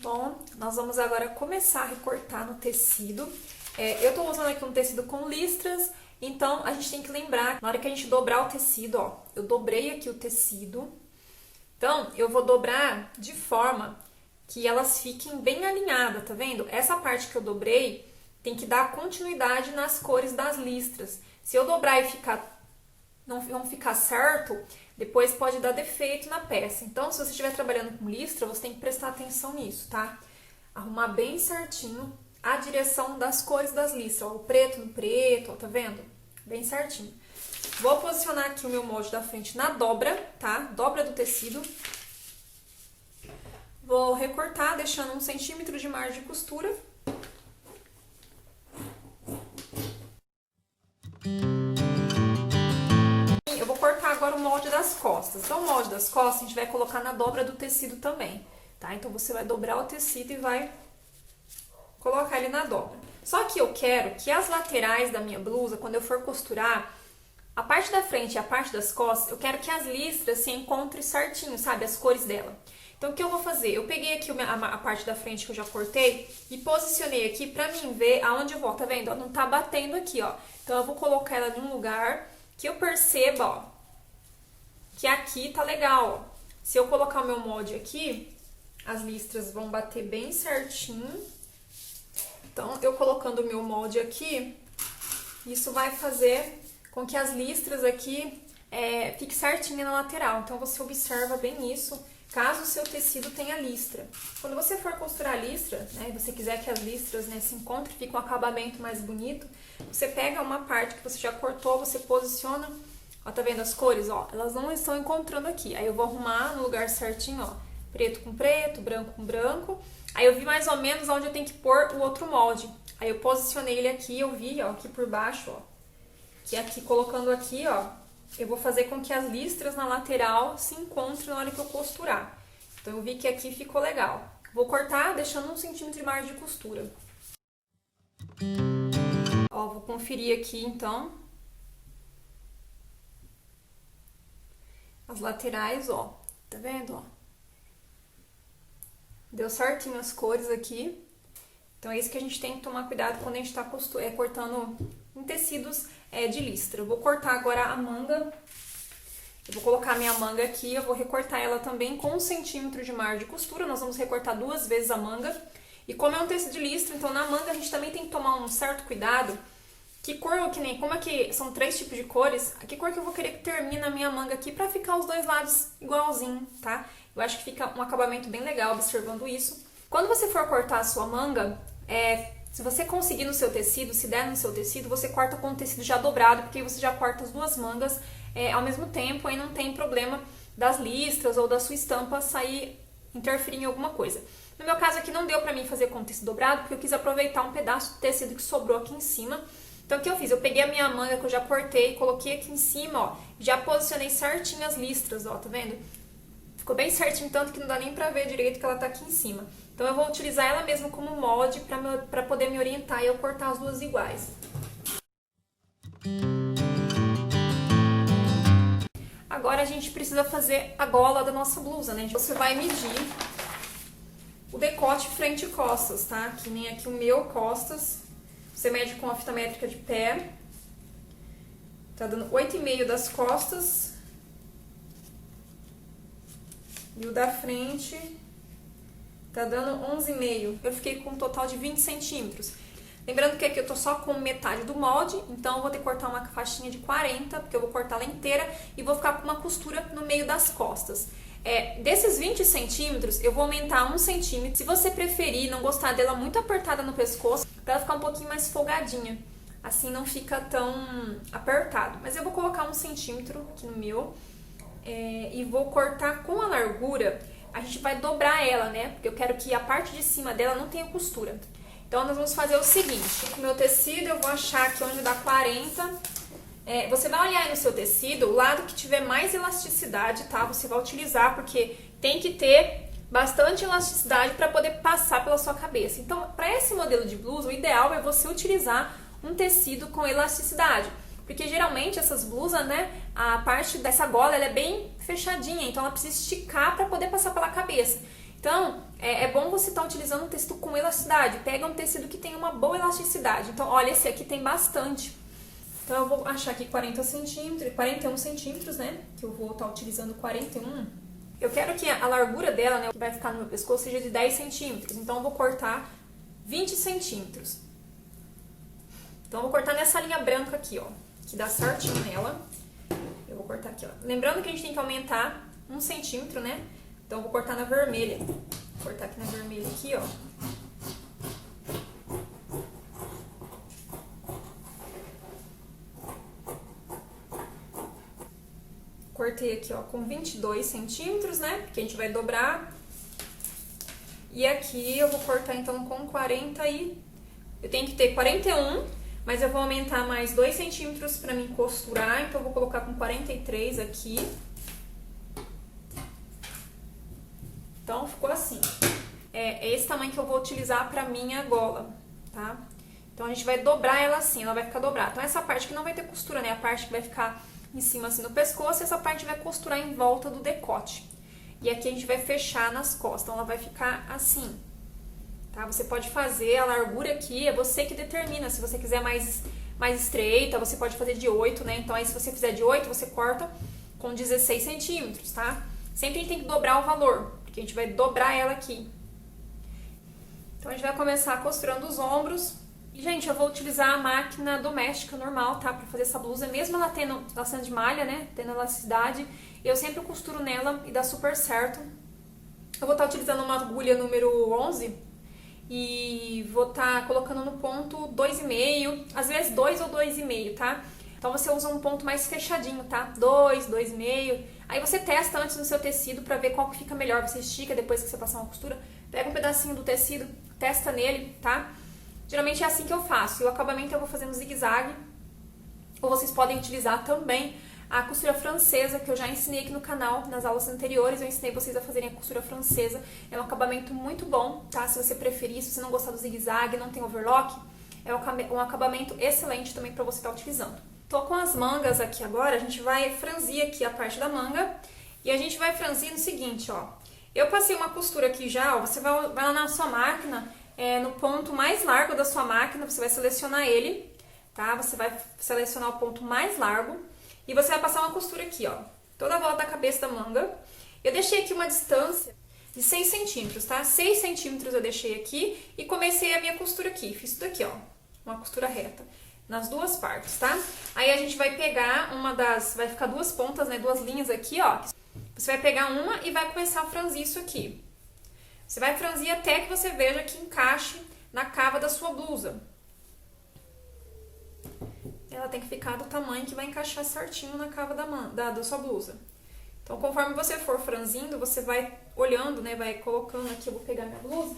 Bom, nós vamos agora começar a recortar no tecido. Eu tô usando aqui um tecido com listras, então a gente tem que lembrar, na hora que a gente dobrar o tecido, ó, eu dobrei aqui o tecido. Então, eu vou dobrar de forma que elas fiquem bem alinhadas, tá vendo? Essa parte que eu dobrei tem que dar continuidade nas cores das listras. Se eu dobrar e não ficar certo, depois pode dar defeito na peça. Então, se você estiver trabalhando com listra, você tem que prestar atenção nisso, tá? Arrumar bem certinho a direção das cores das listras, ó, o preto no preto, ó, tá vendo? Bem certinho. Vou posicionar aqui o meu molde da frente na dobra, tá? Dobra do tecido. Vou recortar, deixando 1 centímetro de margem de costura. Eu vou cortar agora o molde das costas. Então, o molde das costas a gente vai colocar na dobra do tecido também, tá? Então, você vai dobrar o tecido e vai colocar ele na dobra. Só que eu quero que as laterais da minha blusa, quando eu for costurar, a parte da frente e a parte das costas, eu quero que as listras se encontrem certinho, sabe? As cores dela. Então, o que eu vou fazer? Eu peguei aqui a parte da frente que eu já cortei e posicionei aqui pra mim ver aonde eu vou, tá vendo? Não tá batendo aqui, ó. Então, eu vou colocar ela em um lugar que eu perceba, ó, que aqui tá legal, ó. Se eu colocar o meu molde aqui, as listras vão bater bem certinho. Então, eu colocando o meu molde aqui, isso vai fazer com que as listras aqui fiquem certinha na lateral. Então, você observa bem isso, caso o seu tecido tenha listra. Quando você for costurar a listra, né, e você quiser que as listras, né, se encontrem, fique um acabamento mais bonito, você pega uma parte que você já cortou, você posiciona, ó, tá vendo as cores? Ó, elas não estão encontrando aqui. Aí eu vou arrumar no lugar certinho, ó, preto com preto, branco com branco. Aí eu vi mais ou menos onde eu tenho que pôr o outro molde. Aí eu posicionei ele aqui, eu vi, ó, aqui por baixo, ó, que aqui, colocando aqui, ó, eu vou fazer com que as listras na lateral se encontrem na hora que eu costurar. Então, eu vi que aqui ficou legal. Vou cortar deixando 1 centímetro de margem de costura. Ó, vou conferir aqui, então. As laterais, ó, tá vendo, ó? Deu certinho as cores aqui. Então, é isso que a gente tem que tomar cuidado quando a gente tá cortando em tecidos de listra. Eu vou cortar agora a manga. Eu vou colocar a minha manga aqui, eu vou recortar ela também com 1 centímetro de margem de costura. Nós vamos recortar 2 vezes a manga. E como é um tecido de listra, então na manga a gente também tem que tomar um certo cuidado. Que cor, como aqui são 3 tipos de cores, que cor que eu vou querer que termine a minha manga aqui pra ficar os 2 lados igualzinho, tá? Eu acho que fica um acabamento bem legal observando isso. Quando você for cortar a sua manga, se você conseguir no seu tecido, se der no seu tecido, você corta com o tecido já dobrado, porque aí você já corta as 2 mangas ao mesmo tempo, aí não tem problema das listras ou da sua estampa sair, interferir em alguma coisa. No meu caso aqui não deu pra mim fazer com o tecido dobrado, porque eu quis aproveitar um pedaço de tecido que sobrou aqui em cima. Então, o que eu fiz? Eu peguei a minha manga que eu já cortei, coloquei aqui em cima, ó, já posicionei certinho as listras, ó, tá vendo? Ficou bem certinho, tanto que não dá nem pra ver direito que ela tá aqui em cima. Então, eu vou utilizar ela mesmo como molde pra poder me orientar e eu cortar as 2 iguais. Agora, a gente precisa fazer a gola da nossa blusa, né? Você vai medir o decote frente e costas, tá? Que nem aqui o meu costas. Você mede com a fita métrica de pé. Tá dando 8,5 das costas. E o da frente tá dando 11,5. Eu fiquei com um total de 20 centímetros. Lembrando que aqui eu tô só com metade do molde, então eu vou ter que cortar uma faixinha de 40, porque eu vou cortar ela inteira e vou ficar com uma costura no meio das costas. Desses 20 centímetros, eu vou aumentar 1 centímetro. Se você preferir, não gostar dela muito apertada no pescoço, pra ela ficar um pouquinho mais folgadinha. Assim não fica tão apertado. Mas eu vou colocar 1 centímetro aqui no meu. E vou cortar com a largura. A gente vai dobrar ela, né? Porque eu quero que a parte de cima dela não tenha costura. Então, nós vamos fazer o seguinte. Com o meu tecido, eu vou achar aqui onde dá 40. Você vai olhar aí no seu tecido, o lado que tiver mais elasticidade, tá? Você vai utilizar, porque tem que ter bastante elasticidade para poder passar pela sua cabeça. Então, para esse modelo de blusa, o ideal é você utilizar um tecido com elasticidade, porque geralmente essas blusas, né, a parte dessa gola ela é bem fechadinha, então ela precisa esticar para poder passar pela cabeça. Então, é bom você estar utilizando um tecido com elasticidade. Pega um tecido que tem uma boa elasticidade. Então, olha, esse aqui tem bastante. Então, eu vou achar aqui 40 centímetros, 41 centímetros, né? Que eu vou estar utilizando 41. Eu quero que a largura dela, né, que vai ficar no meu pescoço, seja de 10 centímetros. Então, eu vou cortar 20 centímetros. Então, eu vou cortar nessa linha branca aqui, ó. Que dá certinho nela. Eu vou cortar aqui, ó. Lembrando que a gente tem que aumentar 1 centímetro, né? Então, eu vou cortar na vermelha. Vou cortar aqui na vermelha, aqui, ó. Cortei aqui, ó, com 22 centímetros, né? Porque a gente vai dobrar. E aqui eu vou cortar, então, com 40 e... Eu tenho que ter 41, mas eu vou aumentar mais 2 centímetros pra mim costurar. Então, eu vou colocar com 43 aqui. Então, ficou assim. É esse tamanho que eu vou utilizar pra minha gola, tá? Então, a gente vai dobrar ela assim, ela vai ficar dobrada. Então, essa parte que não vai ter costura, né? A parte que vai ficar em cima, assim, no pescoço, essa parte vai costurar em volta do decote. E aqui a gente vai fechar nas costas, então ela vai ficar assim, tá? Você pode fazer a largura aqui, é você que determina. Se você quiser mais estreita, você pode fazer de 8, né? Então, aí se você fizer de 8, você corta com 16 centímetros, tá? Sempre a gente tem que dobrar o valor, porque a gente vai dobrar ela aqui. Então, a gente vai começar costurando os ombros. E, gente, eu vou utilizar a máquina doméstica normal, tá? Pra fazer essa blusa, mesmo ela sendo de malha, né? Tendo elasticidade, eu sempre costuro nela e dá super certo. Eu vou estar utilizando uma agulha número 11 e vou estar colocando no ponto 2,5, às vezes 2 ou 2,5, tá? Então, você usa um ponto mais fechadinho, tá? 2, 2,5. Aí você testa antes no seu tecido pra ver qual que fica melhor. Você estica depois que você passar uma costura. Pega um pedacinho do tecido, testa nele, tá? Geralmente é assim que eu faço. E o acabamento eu vou fazendo zigue-zague. Ou vocês podem utilizar também a costura francesa, que eu já ensinei aqui no canal, nas aulas anteriores. Eu ensinei vocês a fazerem a costura francesa. É um acabamento muito bom, tá? Se você preferir, se você não gostar do zigue-zague, não tem overlock, é um acabamento excelente também para você estar utilizando. Tô com as mangas aqui agora, a gente vai franzir aqui a parte da manga. E a gente vai franzir no seguinte, ó. Eu passei uma costura aqui já, ó. Você vai lá na sua máquina, no ponto mais largo da sua máquina, você vai selecionar ele, tá? Você vai selecionar o ponto mais largo e você vai passar uma costura aqui, ó. Toda a volta da cabeça da manga. Eu deixei aqui uma distância de 6 centímetros, tá? 6 centímetros eu deixei aqui e comecei a minha costura aqui. Fiz tudo aqui, ó. Uma costura reta. Nas duas partes, tá? Aí a gente vai pegar vai ficar duas pontas, né? Duas linhas aqui, ó. Você vai pegar uma e vai começar a franzir isso aqui. Você vai franzir até que você veja que encaixe na cava da sua blusa. Ela tem que ficar do tamanho que vai encaixar certinho na cava da sua blusa. Então, conforme você for franzindo, você vai olhando, né? Vai colocando aqui, eu vou pegar minha blusa.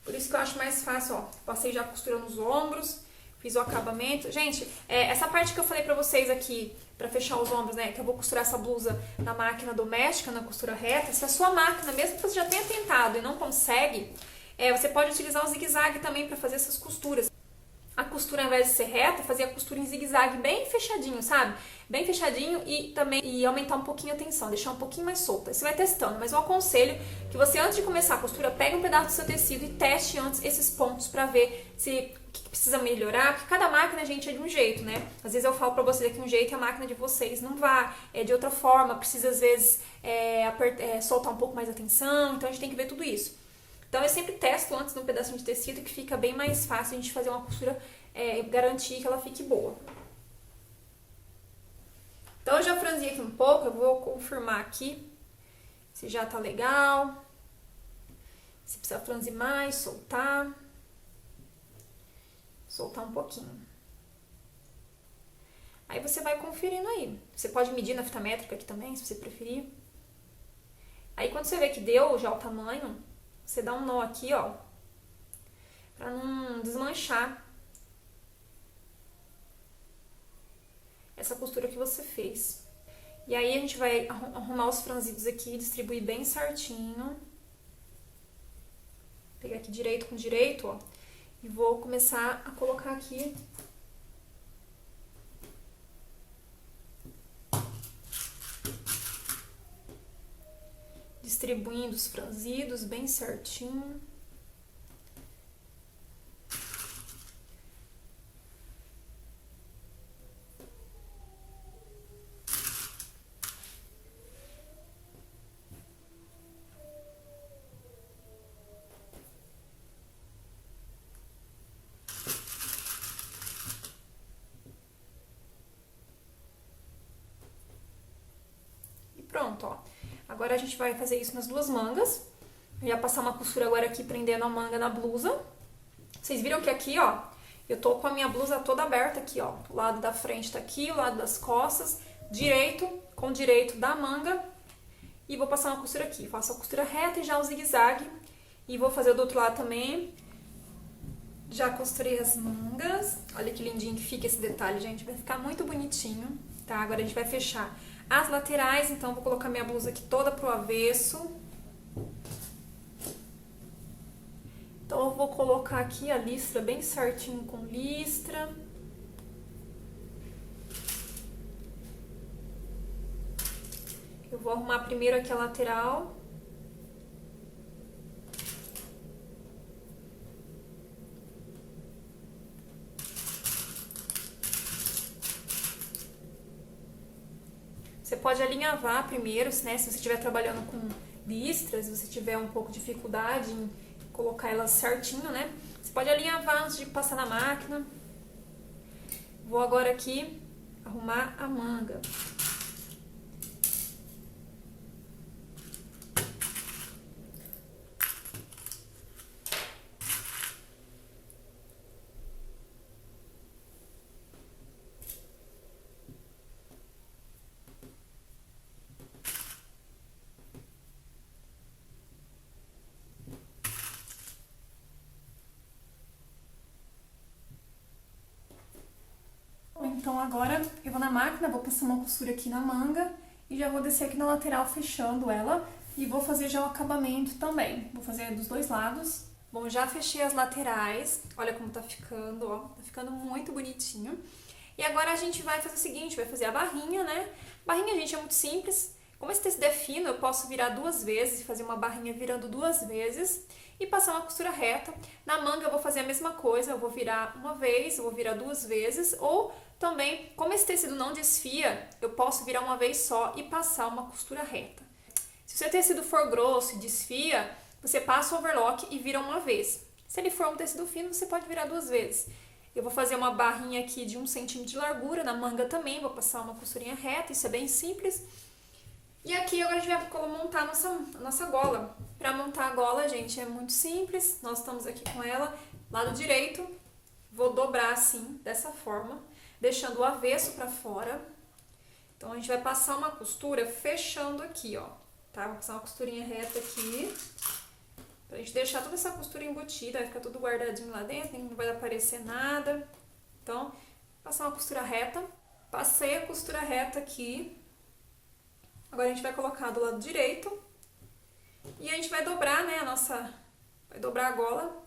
Por isso que eu acho mais fácil, ó. Passei já costurando os ombros, fiz o acabamento. Gente, essa parte que eu falei pra vocês aqui, pra fechar os ombros, né? Que eu vou costurar essa blusa na máquina doméstica, na costura reta. Se a sua máquina, mesmo que você já tenha tentado e não consegue, você pode utilizar o zigue-zague também pra fazer essas costuras. A costura, ao invés de ser reta, fazer a costura em zigue-zague bem fechadinho, sabe? Bem fechadinho e aumentar um pouquinho a tensão, deixar um pouquinho mais solta. Você vai testando, mas eu aconselho que você, antes de começar a costura, pegue um pedaço do seu tecido e teste antes esses pontos pra ver o que precisa melhorar, porque cada máquina, gente, é de um jeito, né? Às vezes eu falo pra vocês aqui um jeito e a máquina de vocês não vai, é de outra forma, precisa às vezes soltar um pouco mais a tensão, então a gente tem que ver tudo isso. Então, eu sempre testo antes num pedacinho de tecido, que fica bem mais fácil a gente fazer uma costura e garantir que ela fique boa. Então, eu já franzi aqui um pouco, eu vou confirmar aqui se já tá legal. Se precisa franzir mais, soltar. Soltar um pouquinho. Aí, você vai conferindo aí. Você pode medir na fita métrica aqui também, se você preferir. Aí, quando você vê que deu já o tamanho, você dá um nó aqui, ó, pra não desmanchar essa costura que você fez. E aí a gente vai arrumar os franzidos aqui, distribuir bem certinho. Pegar aqui direito com direito, ó. E vou começar a colocar aqui. Distribuindo os franzidos bem certinho. Pronto, ó. Agora a gente vai fazer isso nas duas mangas. Eu ia passar uma costura agora aqui prendendo a manga na blusa. Vocês viram que aqui, ó, eu tô com a minha blusa toda aberta aqui, ó. O lado da frente tá aqui, o lado das costas, direito com direito da manga. E vou passar uma costura aqui. Faço a costura reta e já o zigue-zague. E vou fazer do outro lado também. Já costurei as mangas. Olha que lindinho que fica esse detalhe, gente. Vai ficar muito bonitinho, tá? Agora a gente vai fechar as laterais, então vou colocar minha blusa aqui toda pro avesso. Então eu vou colocar aqui a listra bem certinho com listra. Eu vou arrumar primeiro aqui a lateral. Você pode alinhavar primeiro, né? Se você estiver trabalhando com listras, se você tiver um pouco de dificuldade em colocar elas certinho, né? Você pode alinhavar antes de passar na máquina. Vou agora aqui arrumar a manga. Então agora eu vou na máquina, vou passar uma costura aqui na manga e já vou descer aqui na lateral fechando ela e vou fazer já o acabamento também. Vou fazer dos dois lados. Bom, já fechei as laterais, olha como tá ficando, ó, tá ficando muito bonitinho. E agora a gente vai fazer o seguinte, vai fazer a barrinha, né? Barrinha, gente, é muito simples. Como esse tecido é fino, eu posso virar duas vezes e fazer uma barrinha virando duas vezes e passar uma costura reta. Na manga eu vou fazer a mesma coisa, eu vou virar uma vez, eu vou virar duas vezes, ou também, como esse tecido não desfia, eu posso virar uma vez só e passar uma costura reta. Se o seu tecido for grosso e desfia, você passa o overlock e vira uma vez. Se ele for um tecido fino, você pode virar duas vezes. Eu vou fazer uma barrinha aqui de 1 centímetro de largura, na manga também, vou passar uma costurinha reta, isso é bem simples. E aqui agora a gente vai montar a nossa gola. Para montar a gola, gente, é muito simples. Nós estamos aqui com ela, lado direito. Vou dobrar assim, dessa forma, deixando o avesso para fora. Então a gente vai passar uma costura fechando aqui, ó. Tá? Vou passar uma costurinha reta aqui. Pra gente deixar toda essa costura embutida, vai ficar tudo guardadinho lá dentro, não vai aparecer nada. Então, passar uma costura reta. Passei a costura reta aqui. Agora a gente vai colocar do lado direito e a gente vai dobrar, né, vai dobrar a gola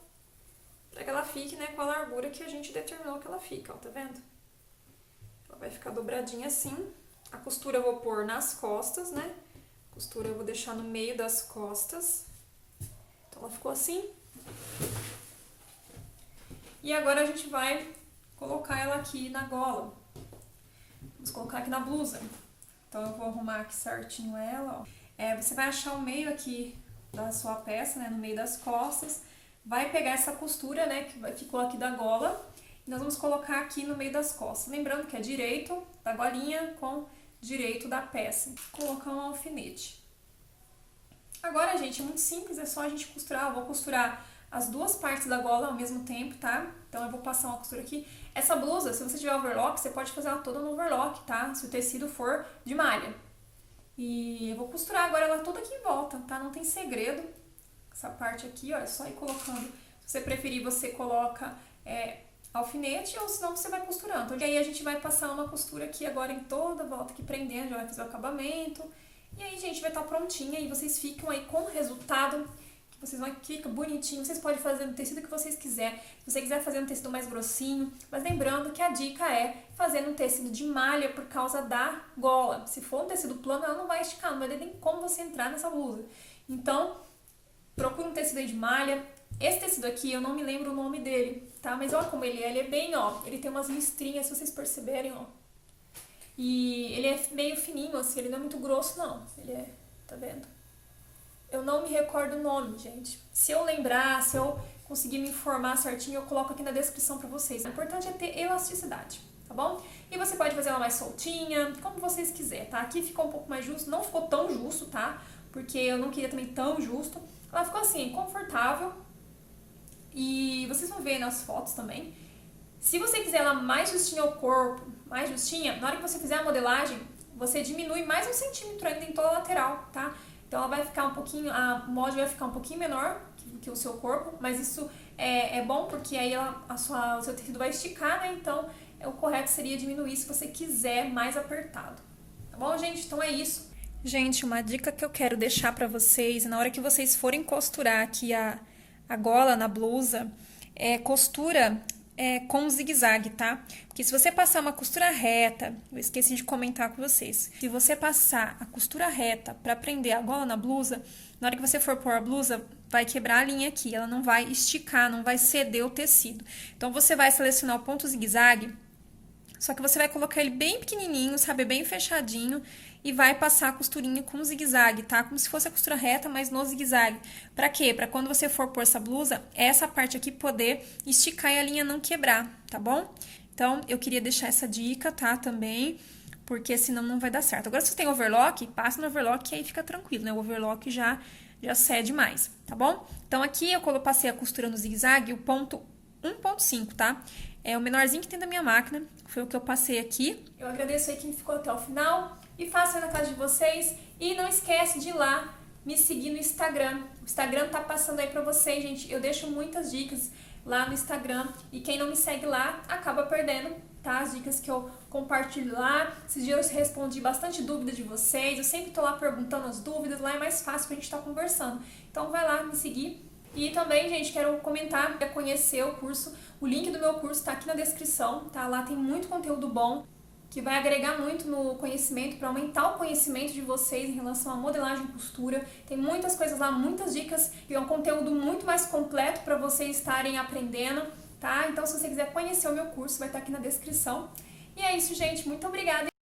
para que ela fique, né, com a largura que a gente determinou que ela fica, ó, tá vendo? Ela vai ficar dobradinha assim. A costura eu vou pôr nas costas, né? A costura eu vou deixar no meio das costas. Então ela ficou assim. E agora a gente vai colocar ela aqui na gola. Vamos colocar aqui na blusa. Então eu vou arrumar aqui certinho ela, ó. Você vai achar o meio aqui da sua peça, né, no meio das costas. Vai pegar essa costura, né, que ficou aqui da gola. E nós vamos colocar aqui no meio das costas. Lembrando que é direito da golinha com direito da peça. Vou colocar um alfinete. Agora, gente, é muito simples, é só a gente costurar. Eu vou costurar as duas partes da gola ao mesmo tempo, tá? Então eu vou passar uma costura aqui. Essa blusa, se você tiver overlock, você pode fazer ela toda no overlock, tá? Se o tecido for de malha. E eu vou costurar agora ela toda aqui em volta, tá? Não tem segredo. Essa parte aqui, ó, é só ir colocando. Se você preferir, você coloca alfinete, ou senão você vai costurando. E aí a gente vai passar uma costura aqui agora em toda a volta aqui prendendo, já vai fazer o acabamento. E aí, gente, vai estar prontinha e vocês ficam aí com o resultado, que vocês vão, fica bonitinho. Vocês podem fazer no tecido que vocês quiserem. Se você quiser fazer um tecido mais grossinho, mas lembrando que a dica é fazer um tecido de malha por causa da gola. Se for um tecido plano, ela não vai esticar, não vai ter nem como você entrar nessa blusa. Então, procure um tecido aí de malha. Esse tecido aqui, eu não me lembro o nome dele, tá? Mas olha como ele é bem, ó, ele tem umas listrinhas, se vocês perceberem, ó. E ele é meio fininho, assim, ele não é muito grosso, não. Ele é, tá vendo? Eu não me recordo o nome, gente. Se eu lembrar, se eu conseguir me informar certinho, eu coloco aqui na descrição pra vocês. O importante é ter elasticidade, tá bom? E você pode fazer ela mais soltinha, como vocês quiserem, tá? Aqui ficou um pouco mais justo, não ficou tão justo, tá? Porque eu não queria também tão justo. Ela ficou assim, confortável. E vocês vão ver nas fotos também. Se você quiser ela mais justinha ao corpo, mais justinha, na hora que você fizer a modelagem, você diminui mais 1 centímetro ainda em toda a lateral, tá? Então ela vai ficar um pouquinho, a molde vai ficar um pouquinho menor que o seu corpo, mas isso é bom porque aí o seu tecido vai esticar, né? Então o correto seria diminuir se você quiser mais apertado. Tá bom, gente? Então é isso. Gente, uma dica que eu quero deixar pra vocês, na hora que vocês forem costurar aqui a gola na blusa, costura com zigue-zague, tá? Porque se você passar uma costura reta, eu esqueci de comentar com vocês, se você passar a costura reta pra prender a gola na blusa, na hora que você for pôr a blusa, vai quebrar a linha aqui, ela não vai esticar, não vai ceder o tecido. Então você vai selecionar o ponto zigue-zague, só que você vai colocar ele bem pequenininho, sabe, bem fechadinho, e vai passar a costurinha com zigue-zague, tá? Como se fosse a costura reta, mas no zigue-zague. Pra quê? Pra quando você for pôr essa blusa, essa parte aqui poder esticar e a linha não quebrar, tá bom? Então, eu queria deixar essa dica, tá, também, porque senão não vai dar certo. Agora, se você tem overlock, passa no overlock e aí fica tranquilo, né? O overlock já cede mais, tá bom? Então, aqui eu passei a costura no zigue-zague, o ponto 1.5, tá? É o menorzinho que tem da minha máquina, foi o que eu passei aqui. Eu agradeço aí quem ficou até o final e faça na casa de vocês. E não esquece de ir lá me seguir no Instagram. O Instagram tá passando aí pra vocês, gente. Eu deixo muitas dicas lá no Instagram e quem não me segue lá acaba perdendo, tá? As dicas que eu compartilho lá. Esses dias eu respondi bastante dúvida de vocês. Eu sempre tô lá perguntando as dúvidas, lá é mais fácil pra gente estar conversando. Então vai lá me seguir. E também, gente, quero comentar, quer conhecer o curso, o link do meu curso tá aqui na descrição, tá? Lá tem muito conteúdo bom, que vai agregar muito no conhecimento, para aumentar o conhecimento de vocês em relação à modelagem e costura. Tem muitas coisas lá, muitas dicas, e é um conteúdo muito mais completo para vocês estarem aprendendo, tá? Então, se você quiser conhecer o meu curso, vai estar aqui na descrição. E é isso, gente. Muito obrigada!